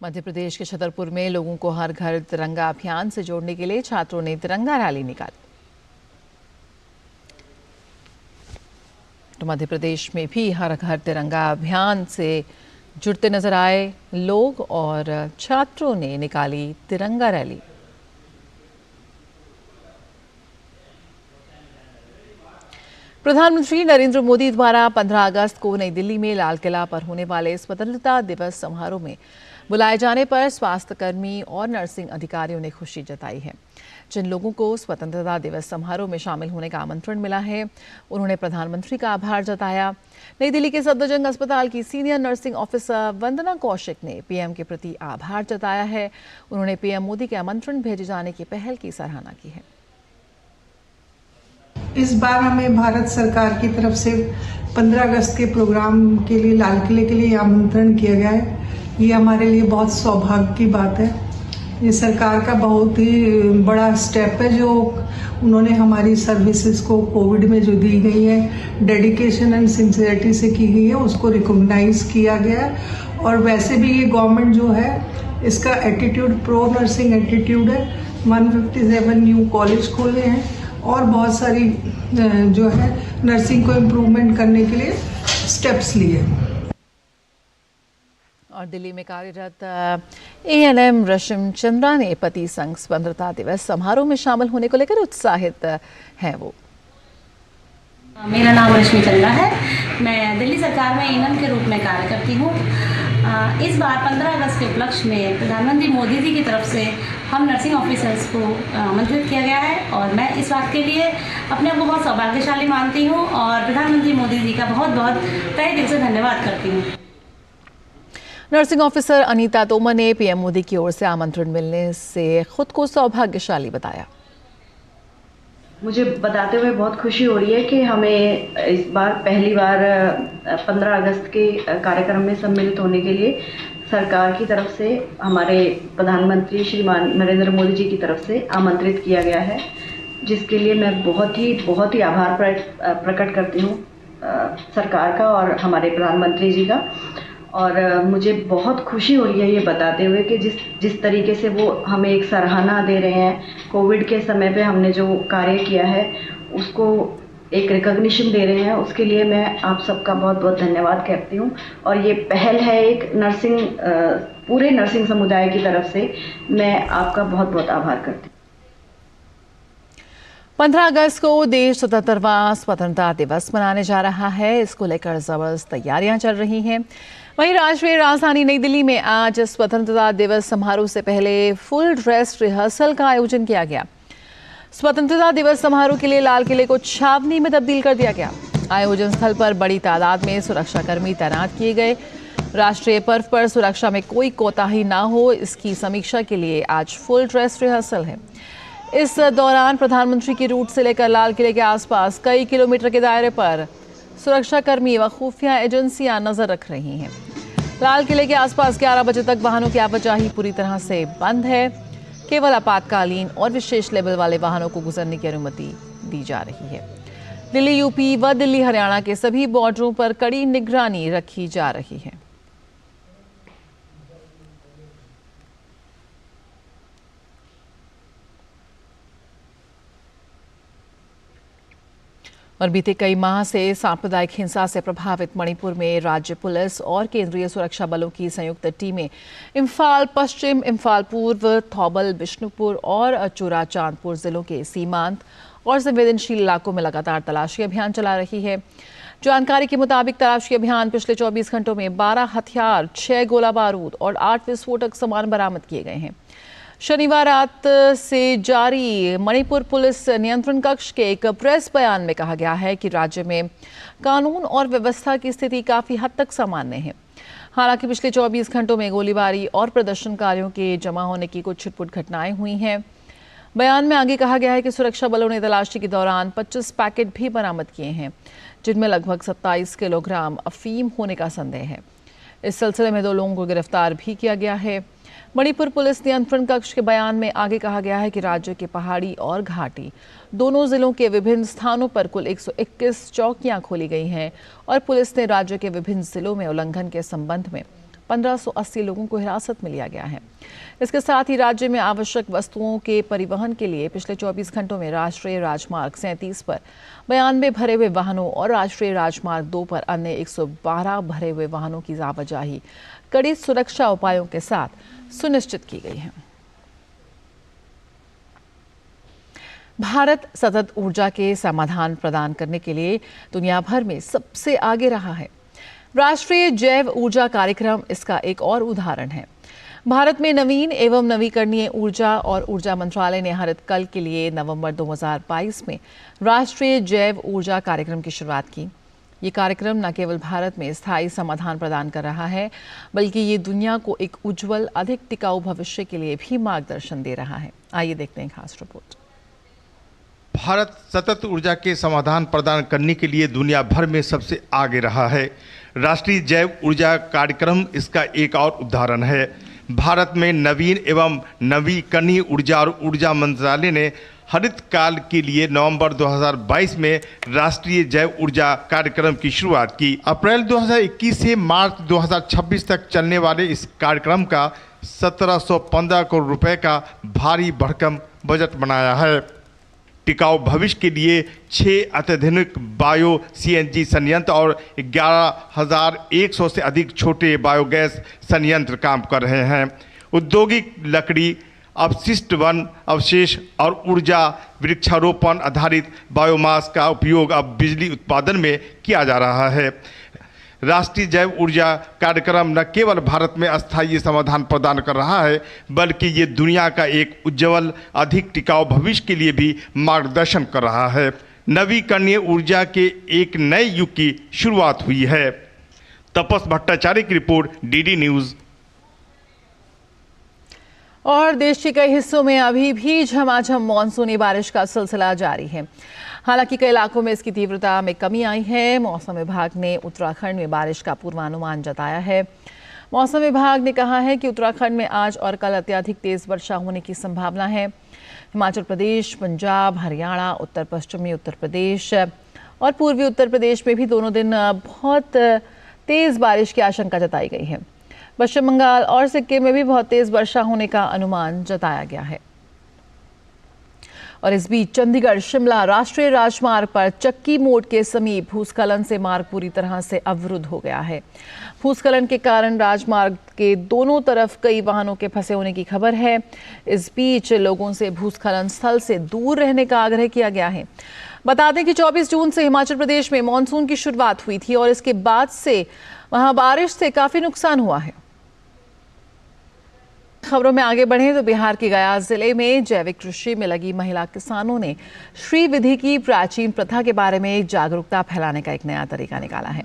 मध्य प्रदेश के छतरपुर में लोगों को हर घर तिरंगा अभियान से जोड़ने के लिए छात्रों ने तिरंगा रैली निकाली। तो मध्य प्रदेश में भी हर घर तिरंगा अभियान से जुड़ते नजर आए लोग और छात्रों ने निकाली तिरंगा रैली। प्रधानमंत्री नरेंद्र मोदी द्वारा 15 अगस्त को नई दिल्ली में लाल किला पर होने वाले स्वतंत्रता दिवस समारोह में बुलाए जाने पर स्वास्थ्यकर्मी और नर्सिंग अधिकारियों ने खुशी जताई है। जिन लोगों को स्वतंत्रता दिवस समारोह में शामिल होने का आमंत्रण मिला है, उन्होंने प्रधानमंत्री का आभार जताया। नई दिल्ली के सफदरजंग अस्पताल की सीनियर नर्सिंग ऑफिसर वंदना कौशिक ने पीएम के प्रति आभार जताया है। उन्होंने पीएम मोदी के आमंत्रण भेजे जाने की पहल की सराहना की है। इस बार हमें भारत सरकार की तरफ से 15 अगस्त के प्रोग्राम के लिए लाल किले के लिए आमंत्रण किया गया है। ये हमारे लिए बहुत सौभाग्य की बात है। ये सरकार का बहुत ही बड़ा स्टेप है जो उन्होंने हमारी सर्विसेज को कोविड में जो दी गई है, डेडिकेशन एंड सिंसियरिटी से की गई है, उसको रिकॉग्नाइज किया गया है। और वैसे भी ये गवर्नमेंट जो है इसका एटीट्यूड प्रो नर्सिंग एटीट्यूड है। 157 न्यू कॉलेज खोले हैं और बहुत सारी जो है नर्सिंग को इम्प्रूवमेंट करने के लिए स्टेप्स लिए। और दिल्ली में कार्यरत एएनएम रशिम चंद्रा ने पति संघ स्वतंत्रता दिवस समारोह में शामिल होने को लेकर उत्साहित हैं। वो मेरा नाम रश्मि चंद्रा है। मैं दिल्ली सरकार में एएनएम के रूप में कार्य करती हूँ। इस बार 15 अगस्त के उपलक्ष्य में प्रधानमंत्री मोदी जी की तरफ से हम नर्सिंग ऑफिसर्स को आमंत्रित किया गया है और मैं इस बात के लिए अपने आप को बहुत सौभाग्यशाली मानती हूँ और प्रधानमंत्री मोदी जी का बहुत बहुत तहे दिल से धन्यवाद करती हूँ। नर्सिंग ऑफिसर अनीता तोमर ने पीएम मोदी की ओर से आमंत्रण मिलने से खुद को सौभाग्यशाली बताया। मुझे बताते हुए बहुत खुशी हो रही है कि हमें इस बार पहली बार 15 अगस्त के कार्यक्रम में सम्मिलित होने के लिए सरकार की तरफ से हमारे प्रधानमंत्री श्रीमान नरेंद्र मोदी जी की तरफ से आमंत्रित किया गया है, जिसके लिए मैं बहुत ही आभार प्रकट करती हूँ सरकार का और हमारे प्रधानमंत्री जी का। और मुझे बहुत खुशी हो रही है ये बताते हुए कि जिस तरीके से वो हमें एक सराहना दे रहे हैं। कोविड के समय पे हमने जो कार्य किया है उसको एक रिकॉग्निशन दे रहे हैं, उसके लिए मैं आप सबका बहुत बहुत धन्यवाद करती हूँ। और ये पहल है एक नर्सिंग पूरे नर्सिंग समुदाय की तरफ से, मैं आपका बहुत बहुत आभार करती हूँ। 15 अगस्त को देश 77वां स्वतंत्रता दिवस मनाने जा रहा है। इसको लेकर जबरदस्त तैयारियां चल रही हैं। वहीं राष्ट्रीय राजधानी नई दिल्ली में आज स्वतंत्रता दिवस समारोह से पहले फुल ड्रेस रिहर्सल का आयोजन किया गया। स्वतंत्रता दिवस समारोह के लिए लाल किले को छावनी में तब्दील कर दिया गया। आयोजन स्थल पर बड़ी तादाद में सुरक्षाकर्मी तैनात किए गए। राष्ट्रीय पर्व पर सुरक्षा में कोई कोताही ना हो, इसकी समीक्षा के लिए आज फुल ड्रेस रिहर्सल है। इस दौरान प्रधानमंत्री की रूट से लेकर लाल किले के आसपास कई किलोमीटर के दायरे पर सुरक्षाकर्मी व खुफिया एजेंसियां नजर रख रही हैं। लाल किले के आसपास 11 बजे तक वाहनों की आवाजाही पूरी तरह से बंद है। केवल आपातकालीन और विशेष लेवल वाले वाहनों को गुजरने की अनुमति दी जा रही है। दिल्ली यूपी व दिल्ली हरियाणा के सभी बॉर्डरों पर कड़ी निगरानी रखी जा रही है। और बीते कई माह से सांप्रदायिक हिंसा से प्रभावित मणिपुर में राज्य पुलिस और केंद्रीय सुरक्षा बलों की संयुक्त टीमें इम्फाल पश्चिम, इम्फाल पूर्व, थौबल, बिष्णुपुर और चुराचांदपुर जिलों के सीमांत और संवेदनशील इलाकों में लगातार तलाशी अभियान चला रही है। जानकारी के मुताबिक तलाशी अभियान पिछले 24 घंटों में 12 हथियार, 6 गोला बारूद और 8 विस्फोटक सामान बरामद किए गए हैं। शनिवार रात से जारी मणिपुर पुलिस नियंत्रण कक्ष के एक प्रेस बयान में कहा गया है कि राज्य में कानून और व्यवस्था की स्थिति काफी हद तक सामान्य है। हालांकि पिछले 24 घंटों में गोलीबारी और प्रदर्शनकारियों के जमा होने की कुछ छिटपुट घटनाएं हुई हैं। बयान में आगे कहा गया है कि सुरक्षा बलों ने तलाशी के दौरान 25 पैकेट भी बरामद किए हैं, जिनमें लगभग 27 किलोग्राम अफीम होने का संदेह है। इस सिलसिले में 2 लोगों को गिरफ्तार भी किया गया है। मणिपुर पुलिस नियंत्रण कक्ष के बयान में आगे कहा गया है कि राज्य के पहाड़ी और घाटी दोनों जिलों के विभिन्न स्थानों पर कुल 121 चौकियां खोली गई हैं और पुलिस ने राज्य के विभिन्न जिलों में उल्लंघन के संबंध में 1580 लोगों को हिरासत में लिया गया है। इसके साथ ही राज्य में आवश्यक वस्तुओं के परिवहन के लिए पिछले 24 घंटों में राष्ट्रीय राजमार्ग 37 पर 92 भरे हुए वाहनों और राष्ट्रीय राजमार्ग 2 पर अन्य 112 भरे हुए वाहनों की आवाजाही कड़ी सुरक्षा उपायों के साथ सुनिश्चित की गई है। भारत सतत ऊर्जा के समाधान प्रदान करने के लिए दुनिया भर में सबसे आगे रहा है। राष्ट्रीय जैव ऊर्जा कार्यक्रम इसका एक और उदाहरण है। भारत में नवीन एवं नवीकरणीय ऊर्जा और ऊर्जा मंत्रालय ने हरित कल के लिए नवंबर 2022 में राष्ट्रीय जैव ऊर्जा कार्यक्रम की शुरुआत की। ये कार्यक्रम न केवल भारत में स्थायी समाधान प्रदान कर रहा है, बल्कि ये दुनिया को एक उज्जवल, अधिक टिकाऊ भविष्य के लिए भी मार्गदर्शन दे रहा है। आइए देखते हैं खास रिपोर्ट। भारत सतत ऊर्जा के समाधान प्रदान करने के लिए दुनिया भर में सबसे आगे रहा है। राष्ट्रीय जैव ऊर्जा कार्यक्रम इसका एक और उदाहरण है। भारत में नवीन एवं नवीकरणीय ऊर्जा और ऊर्जा मंत्रालय ने हरित काल के लिए नवंबर 2022 में राष्ट्रीय जैव ऊर्जा कार्यक्रम की शुरुआत की। अप्रैल 2021 से मार्च 2026 तक चलने वाले इस कार्यक्रम का 1715 करोड़ रुपए का भारी भरकम बजट बनाया है। टिकाऊ भविष्य के लिए 6 अत्याधुनिक बायो CNG संयंत्र और 11,100 से अधिक छोटे बायोगैस संयंत्र काम कर रहे हैं। औद्योगिक लकड़ी, अपशिष्ट वन अवशेष और ऊर्जा वृक्षारोपण आधारित बायोमास का उपयोग अब बिजली उत्पादन में किया जा रहा है। राष्ट्रीय जैव ऊर्जा कार्यक्रम न केवल भारत में अस्थायी समाधान प्रदान कर रहा है, बल्कि ये दुनिया का एक उज्जवल, अधिक टिकाऊ भविष्य के लिए भी मार्गदर्शन कर रहा है। नवीकरणीय ऊर्जा के एक नए युग की शुरुआत हुई है। तपस भट्टाचार्य की रिपोर्ट, DD न्यूज़। और देश के कई हिस्सों में अभी भी झमाझम मानसूनी बारिश का सिलसिला जारी है। हालांकि कई इलाकों में इसकी तीव्रता में कमी आई है। मौसम विभाग ने उत्तराखंड में बारिश का पूर्वानुमान जताया है। मौसम विभाग ने कहा है कि उत्तराखंड में आज और कल अत्यधिक तेज वर्षा होने की संभावना है। हिमाचल प्रदेश, पंजाब, हरियाणा, उत्तर पश्चिमी उत्तर प्रदेश और पूर्वी उत्तर प्रदेश में भी दोनों दिन बहुत तेज बारिश की आशंका जताई गई है। पश्चिम बंगाल और सिक्किम में भी बहुत तेज वर्षा होने का अनुमान जताया गया है। और इस बीच चंडीगढ़ शिमला राष्ट्रीय राजमार्ग पर चक्की मोड़ के समीप भूस्खलन से मार्ग पूरी तरह से अवरुद्ध हो गया है। भूस्खलन के कारण राजमार्ग के दोनों तरफ कई वाहनों के फंसे होने की खबर है। इस बीच लोगों से भूस्खलन स्थल से दूर रहने का आग्रह किया गया है। बता दें कि 24 जून से हिमाचल प्रदेश में मानसून की शुरुआत हुई थी और इसके बाद से वहां बारिश से काफी नुकसान हुआ है। खबरों में आगे बढ़ें तो बिहार के गया जिले में जैविक कृषि में लगी महिला किसानों ने श्री विधि की प्राचीन प्रथा के बारे में जागरूकता फैलाने का एक नया तरीका निकाला है।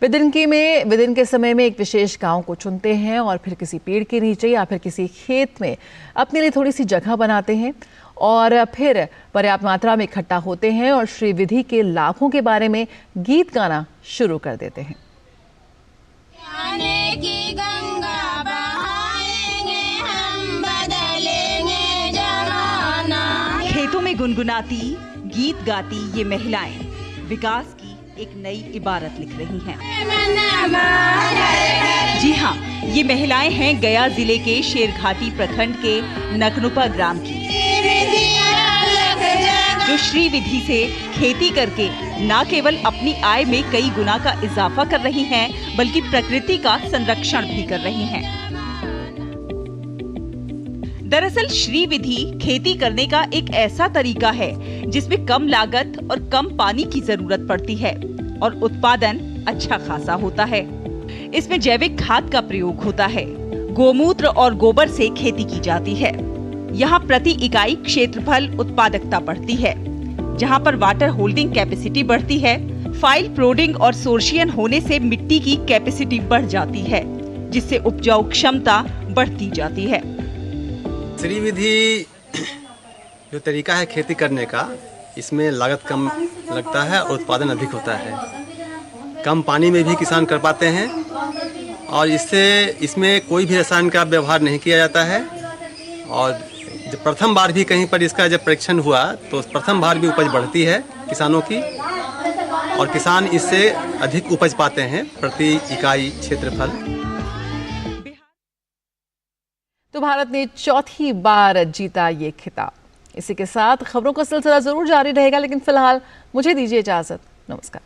वे दिन के समय में एक विशेष गांव को चुनते हैं और फिर किसी पेड़ के नीचे या फिर किसी खेत में अपने लिए थोड़ी सी जगह बनाते हैं और फिर पर्याप्त मात्रा में इकट्ठा होते हैं और श्री विधि के लाभों के बारे में गीत गाना शुरू कर देते हैं। खेतों में गुनगुनाती, गीत गाती ये महिलाएं विकास की एक नई इबारत लिख रही हैं। जी हाँ, ये महिलाएं हैं गया जिले के शेरघाटी प्रखंड के नकनुपा ग्राम की, जो श्री विधि से खेती करके न केवल अपनी आय में कई गुना का इजाफा कर रही हैं, बल्कि प्रकृति का संरक्षण भी कर रही हैं। दरअसल श्री विधि खेती करने का एक ऐसा तरीका है जिसमें कम लागत और कम पानी की जरूरत पड़ती है और उत्पादन अच्छा खासा होता है। इसमें जैविक खाद का प्रयोग होता है। गोमूत्र और गोबर से खेती की जाती है। यहाँ प्रति इकाई क्षेत्रफल उत्पादकता बढ़ती है, जहाँ पर वाटर होल्डिंग कैपेसिटी बढ़ती है। फाइल प्रोडिंग और सोर्शियन होने से मिट्टी की कैपेसिटी बढ़ जाती है, जिससे उपजाऊ क्षमता बढ़ती जाती है। श्री विधि जो तरीका है खेती करने का, इसमें लागत कम लगता है और उत्पादन अधिक होता है। कम पानी में भी किसान कर पाते हैं और इसमें कोई भी रसायन का व्यवहार नहीं किया जाता है। और जब प्रथम बार भी कहीं पर इसका जब परीक्षण हुआ तो प्रथम बार भी उपज बढ़ती है किसानों की और किसान इससे अधिक उपज पाते हैं प्रति इकाई क्षेत्रफल। तो भारत ने चौथी बार जीता ये खिताब। इसी के साथ खबरों का सिलसिला जरूर जारी रहेगा, लेकिन फिलहाल मुझे दीजिए इजाजत। नमस्कार।